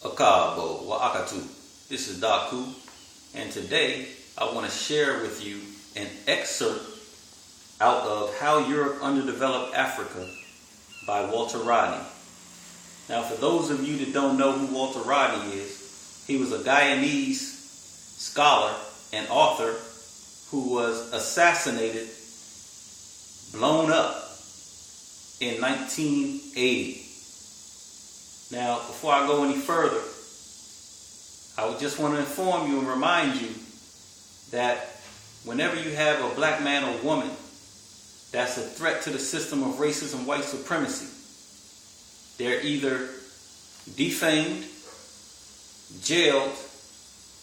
Akabo wa Akatu. This is Daku, and today I want to share with you an excerpt out of How Europe Underdeveloped Africa by Walter Rodney. Now, for those of you that don't know who Walter Rodney is, he was a Guyanese scholar and author who was assassinated, blown up in 1980. Now, before I go any further, I would just want to inform you and remind you that whenever you have a black man or woman that's a threat to the system of racism, white supremacy, they're either defamed, jailed,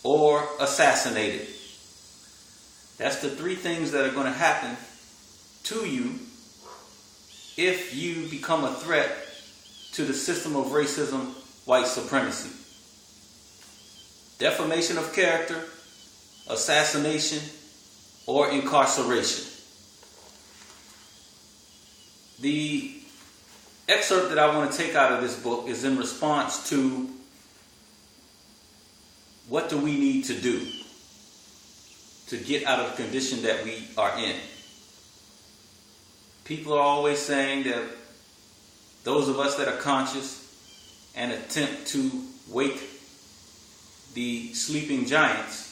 or assassinated. That's the three things that are going to happen to you if you become a threat to the system of racism, white supremacy. Defamation of character, assassination, or incarceration. The excerpt that I want to take out of this book is in response to what do we need to do to get out of the condition that we are in. People are always saying that those of us that are conscious and attempt to wake the sleeping giants,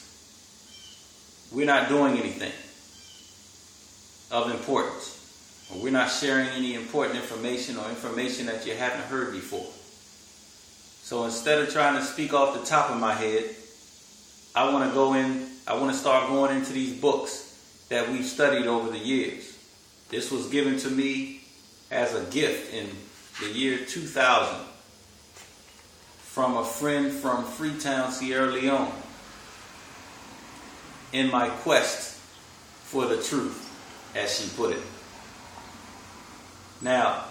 we're not doing anything of importance. Or we're not sharing any important information or information that you haven't heard before. So instead of trying to speak off the top of my head, I want to start going into these books that we've studied over the years. This was given to me as a gift in the year 2000 from a friend from Freetown, Sierra Leone, in my quest for the truth, as she put it. Now,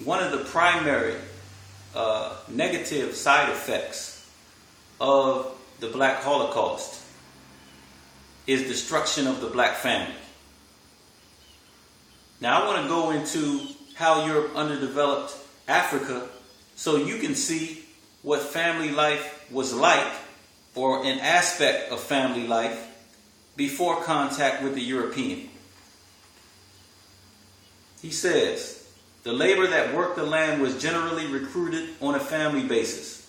one of the primary negative side effects of the Black Holocaust is destruction of the black family. Now, I want to go into how Europe underdeveloped Africa so you can see what family life was like, or an aspect of family life, before contact with the European. He says, the labor that worked the land was generally recruited on a family basis.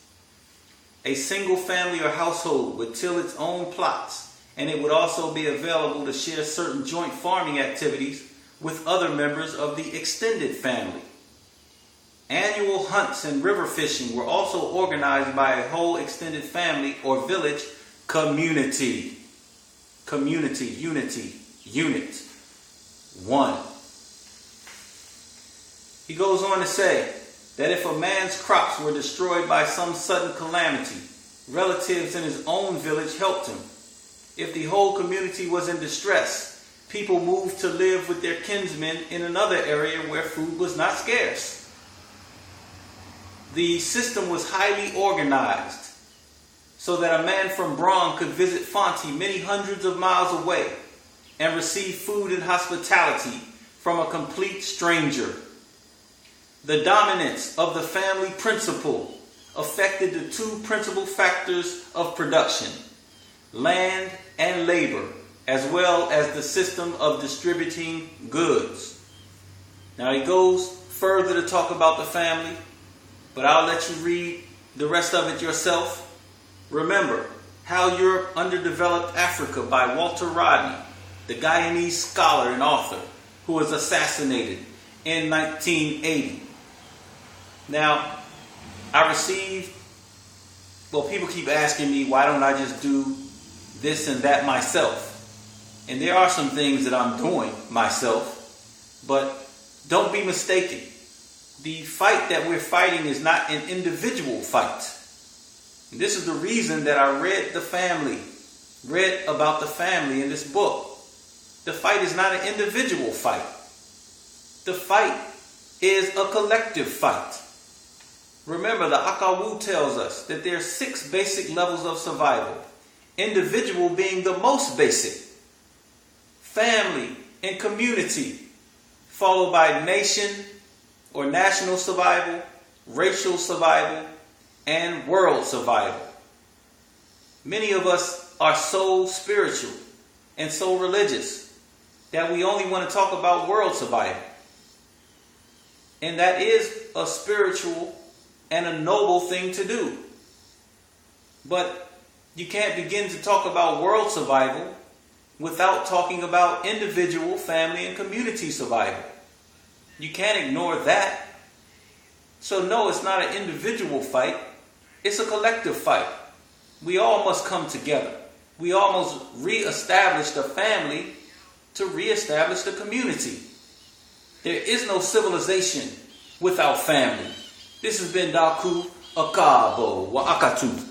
A single family or household would till its own plots, and it would also be available to share certain joint farming activities with other members of the extended family. Annual hunts and river fishing were also organized by a whole extended family or village community. Community, unity, unit, one. He goes on to say that if a man's crops were destroyed by some sudden calamity, relatives in his own village helped him. If the whole community was in distress, people moved to live with their kinsmen in another area where food was not scarce. The system was highly organized so that a man from Braun could visit Fonty many hundreds of miles away and receive food and hospitality from a complete stranger. The dominance of the family principle affected the two principal factors of production, land and labor, as well as the system of distributing goods. Now he goes further to talk about the family, but I'll let you read the rest of it yourself. Remember, How Europe Underdeveloped Africa by Walter Rodney, the Guyanese scholar and author who was assassinated in 1980. Now, people keep asking me, why don't I just do this and that myself? And there are some things that I'm doing myself, but don't be mistaken. The fight that we're fighting is not an individual fight. And this is the reason that I read about the family in this book. The fight is not an individual fight. The fight is a collective fight. Remember, the Akawu tells us that there are 6 basic levels of survival. Individual being the most basic. Family and community, followed by nation or national survival, racial survival, and world survival. Many of us are so spiritual and so religious that we only want to talk about world survival. And that is a spiritual and a noble thing to do. But you can't begin to talk about world survival without talking about individual, family, and community survival. You can't ignore that. So no, it's not an individual fight. It's a collective fight. We all must come together. We all must reestablish the family to reestablish the community. There is no civilization without family. This has been Daku Akabo Wa Akatu.